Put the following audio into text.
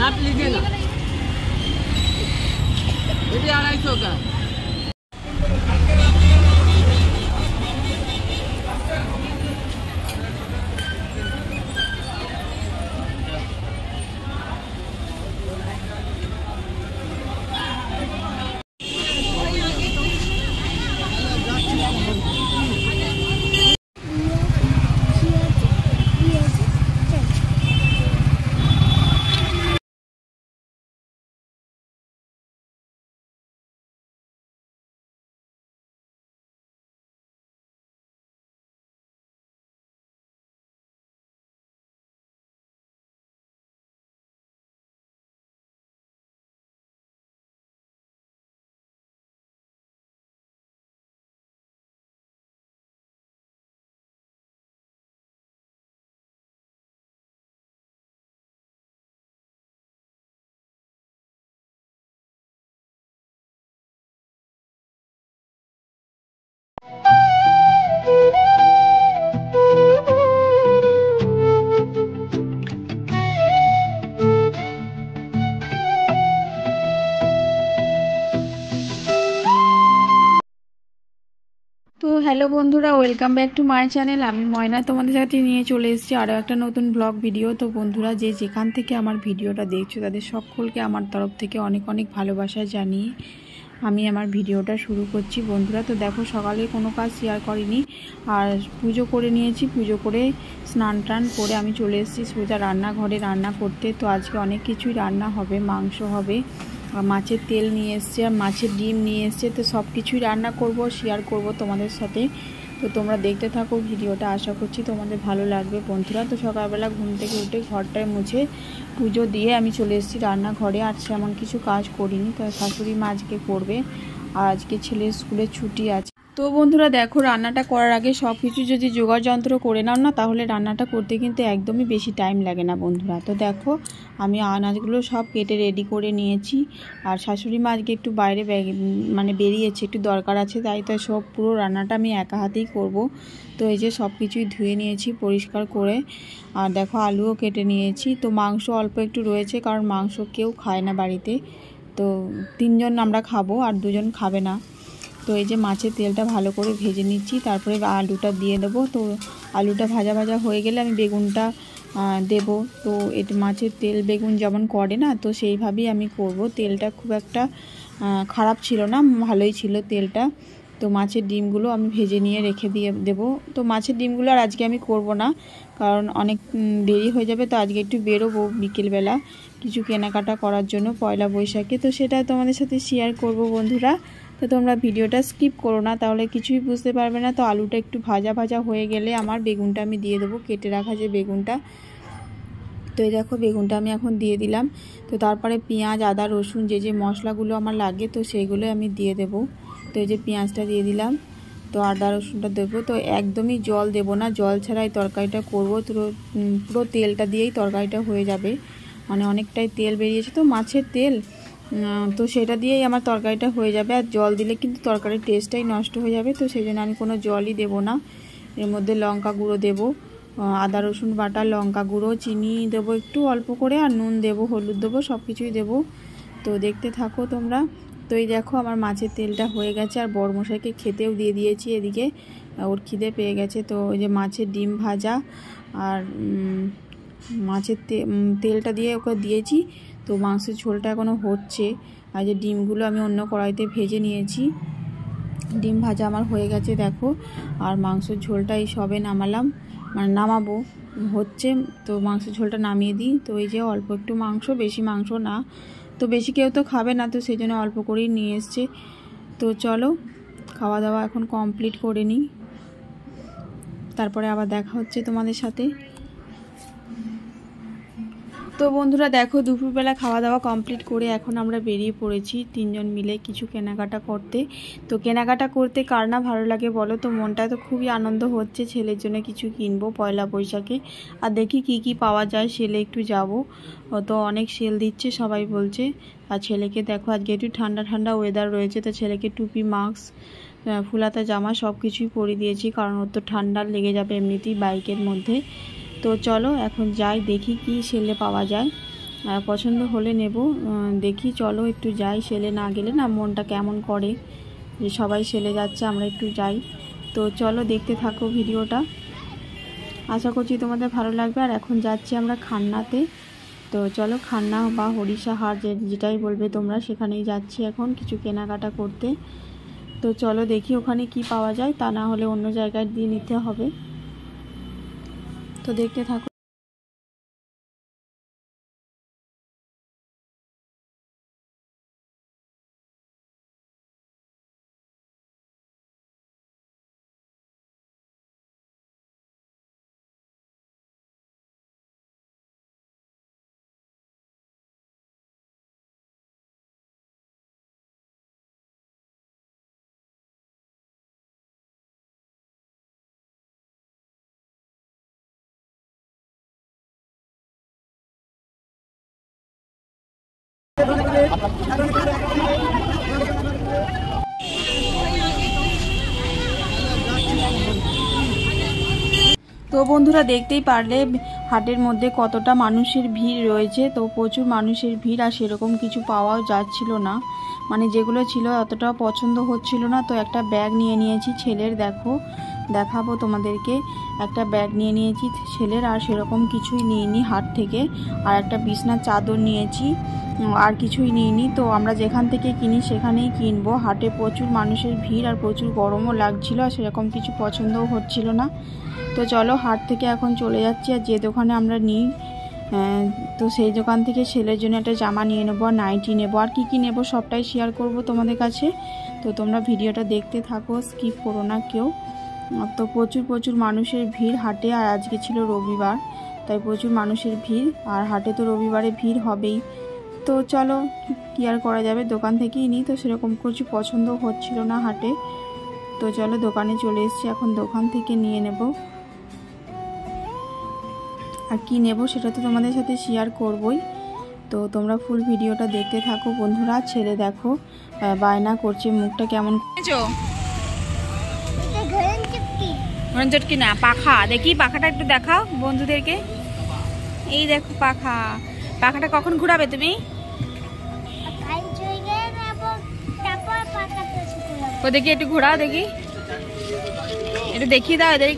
आप लीजिए ना, ये 250 का। তো হ্যালো বন্ধুরা, welcome back to my channel. আমি ময়না তোমাদের সাথে নিয়ে চলে এসেছি আরও একটা নতুন ব্লগ ভিডিও। তো বন্ধুরা, যে যেখান থেকে আমার ভিডিওটা দেখছো তাদের সকলকে আমার তরফ থেকে অনেক অনেক ভালোবাসা জানিয়ে আমি আমার ভিডিওটা শুরু করছি। বন্ধুরা, তো দেখো সকালে কোনো কাজ শেয়ার করিনি, আর পুজো করে নিয়েছি। পুজো করে স্নান টান করে আমি চলে এসেছি সোজা রান্নাঘরে রান্না করতে। তো আজকে অনেক কিছুই রান্না হবে, মাংস হবে, মাছের তেল নিয়ে এসছে, আর মাছের ডিম নিয়ে এসছে। তো সব কিছুই রান্না করব, শেয়ার করব তোমাদের সাথে। তো তোমরা দেখতে থাকো ভিডিওটা, আশা করছি তোমাদের ভালো লাগবে। বন্ধুরা, তো সকালবেলা ঘুম থেকে উঠে ঘরটায় মুছে পুজো দিয়ে আমি চলে এসেছি রান্নাঘরে। আর সেমন কিছু কাজ করিনি, তো শাশুড়ি মা আজকে করবে, আর আজকে ছেলের স্কুলে ছুটি আছে। তো বন্ধুরা দেখো, রান্নাটা করার আগে সব কিছু যদি জোগাড় যন্ত্র করে নাও না, তাহলে রান্নাটা করতে কিন্তু একদমই বেশি টাইম লাগে না বন্ধুরা। তো দেখো আমি আনাজগুলো সব কেটে রেডি করে নিয়েছি। আর শাশুড়ি মা আজকে একটু বাইরে বেরিয়েছে, একটু দরকার আছে, তাই সব পুরো রান্নাটা আমি একা হাতেই করব। তো এই যে সব কিছুই ধুয়ে নিয়েছি পরিষ্কার করে। আর দেখো আলুও কেটে নিয়েছি। তো মাংস অল্প একটু রয়েছে, কারণ মাংস কেউ খায় না বাড়িতে। তো 3 জন আমরা খাবো, আর 2 জন খাবে না। তো এই যে মাছের তেলটা ভালো করে ভেজে নিচ্ছি, তারপরে আলুটা দিয়ে দেবো। তো আলুটা ভাজা ভাজা হয়ে গেলে আমি বেগুনটা দেব। তো এটা মাছের তেল বেগুন যেমন করে না, তো সেইভাবেই আমি করব। তেলটা খুব একটা খারাপ ছিল না, ভালোই ছিল তেলটা। তো মাছের ডিমগুলো আমি ভেজে নিয়ে রেখে দিয়ে দেবো। তো মাছের ডিমগুলো আর আজকে আমি করব না, কারণ অনেক দেরি হয়ে যাবে। তো আজকে একটু বেরোবো বিকেলবেলা কিছু কেনাকাটা করার জন্য পয়লা বৈশাখে। তো সেটা তোমাদের সাথে শেয়ার করব বন্ধুরা। তো তোমরা ভিডিওটা স্কিপ করো না, তাহলে কিছুই বুঝতে পারবে না। তো আলুটা একটু ভাজা ভাজা হয়ে গেলে আমার বেগুনটা আমি দিয়ে দেবো, কেটে রাখা যে বেগুনটা। তো এই দেখো বেগুনটা আমি এখন দিয়ে দিলাম। তো তারপরে পেঁয়াজ আদা রসুন যে যে মশলাগুলো আমার লাগে, তো সেইগুলো আমি দিয়ে দেব। তো এই যে পেঁয়াজটা দিয়ে দিলাম, তো আদা রসুনটা দেবো। তো একদমই জল দেব না, জল ছাড়াই তরকারিটা করব। তো পুরো তেলটা দিয়েই তরকারিটা হয়ে যাবে, মানে অনেকটাই তেল বেরিয়েছে তো মাছের তেল, তো সেটা দিয়েই আমার তরকারিটা হয়ে যাবে। আর জল দিলে কিন্তু তরকারির টেস্টটাই নষ্ট হয়ে যাবে। তো সেই জন্য আমি কোনো জলই দেব না। এর মধ্যে লঙ্কা গুঁড়ো দেবো, আদা রসুন বাটা, লঙ্কা গুঁড়ো, চিনি দেবো একটু অল্প করে, আর নুন দেবো, হলুদ দেবো, সব কিছুই দেবো। তো দেখতে থাকো তোমরা। তো এই দেখো আমার মাছের তেলটা হয়ে গেছে, আর বড়মশাইকে খেতেও দিয়ে দিয়েছি এদিকে, ওর খিদে পেয়ে গেছে। তো ওই যে মাছের ডিম ভাজা আর মাছের তেলটা দিয়ে ওকে দিয়েছি। তো মাংসের ঝোলটা এখনও হচ্ছে। আর যে ডিমগুলো আমি অন্য কড়াইতে ভেজে নিয়েছি, ডিম ভাজা আমার হয়ে গেছে দেখো। আর মাংসের ঝোলটা এই সবে নামালাম, মানে নামাবো হচ্ছে। তো মাংসের ঝোলটা নামিয়ে দিই। তো এই যে অল্প একটু মাংস, বেশি মাংস না, তো বেশি কেউ তো খাবে না, তো সেই জন্য অল্প করেই নিয়ে এসছে। তো চলো খাওয়া দাওয়া এখন কমপ্লিট করে নিই, তারপরে আবার দেখা হচ্ছে তোমাদের সাথে। তো বন্ধুরা দেখো, দুপুরবেলা খাওয়া দাওয়া কমপ্লিট করে এখন আমরা বেরিয়ে পড়েছি 3 জন মিলে কিছু কেনাকাটা করতে। তো কেনাকাটা করতে কার না ভালো লাগে বলো। তো মনটা তো খুবই আনন্দ হচ্ছে, ছেলের জন্য কিছু কিনবো পয়লা বৈশাখে। আর দেখি কি কি পাওয়া যায়, সেলে একটু যাব। তো অনেক সেল দিচ্ছে সবাই বলছে। আর ছেলেকে দেখো আজকে একটু ঠান্ডা ঠান্ডা ওয়েদার রয়েছে, তো ছেলেকে টুপি, মাস্ক, ফুলাতা জামা সব কিছুই পরিয়ে দিয়েছি, কারণ ওর তো ঠান্ডা লেগে যাবে এমনিতেই বাইকের মধ্যে। তো চলো এখন যাই, দেখি কি সেলে পাওয়া যায়। পছন্দ হলে নেব। দেখি চলো একটু যাই, সেলে না গেলে না মনটা কেমন করে যে সবাই সেলে যাচ্ছে আমরা একটু যাই। তো চলো দেখতে থাকো ভিডিওটা, আশা করছি তোমাদের ভালো লাগবে। আর এখন যাচ্ছি আমরা খান্নাতে। তো চলো খান্না বা হরিষা হাট যেটাই বলবে তোমরা, সেখানেই যাচ্ছি এখন কিছু কেনাকাটা করতে। তো চলো দেখি ওখানে কি পাওয়া যায়, তা না হলে অন্য জায়গায় দিয়ে নিতে হবে। তো দেখতে থাকো। তো বন্ধুরা দেখতেই পারলে হাটের মধ্যে কতটা মানুষের ভিড় রয়েছে। তো প্রচুর মানুষের ভিড়, আর সেরকম কিছু পাওয়াও যাচ্ছিল না, মানে যেগুলো ছিল অতটাও পছন্দ হচ্ছিল না। তো একটা ব্যাগ নিয়ে নিয়েছি ছেলের, দেখাবো তোমাদেরকে। একটা ব্যাগ নিয়ে নিয়েছি ছেলের, আর সেরকম কিছুই নিইনি হাট থেকে। আর একটা বিছনার চাদর নিয়েছি, আর কিছুই নিইনি। তো আমরা যেখান থেকে কিনি সেখানেই কিনবো। হাটে প্রচুর মানুষের ভিড় আর প্রচুর গরমও লাগছিল, আর সেরকম কিছু পছন্দও হচ্ছিল না। তো চলো হাট থেকে এখন চলে যাচ্ছি, আর যে দোকানে আমরা নিই তো সেই দোকান থেকে ছেলের জন্য একটা জামা নিয়ে নেবো, আর নাইটি নেবো, আর কী নেবো সবটাই শেয়ার করব তোমাদের কাছে। তো তোমরা ভিডিওটা দেখতে থাকো, স্কিপ করো না কেউ। তো প্রচুর মানুষের ভিড় হাটে, আর আজকে ছিল রবিবার, তাই প্রচুর মানুষের ভিড়। আর হাটে তো রবিবারে ভিড় হবেই। তো চলো কি আর করা যাবে, দোকান থেকেই নিই। তো সেরকম কিছু পছন্দ হচ্ছিল না হাটে। তো চলো দোকানে চলে এসেছি, এখন দোকান থেকে নিয়ে নেব। আর কি নেব সেটা তো তোমাদের সাথে শেয়ার করবই। তো তোমরা ফুল ভিডিওটা দেখতে থাকো বন্ধুরা। ছেলে দেখো বায়না করছে, মুখটা কেমন চটকি না, পাখা। দেখি পাখাটা একটু দেখাও বন্ধুদেরকে। এই দেখো পাখাটা কখন ঘুরাবে তুমি? দেখি একটু ঘোরাও, দেখি একটু দেখিয়ে দাও এদের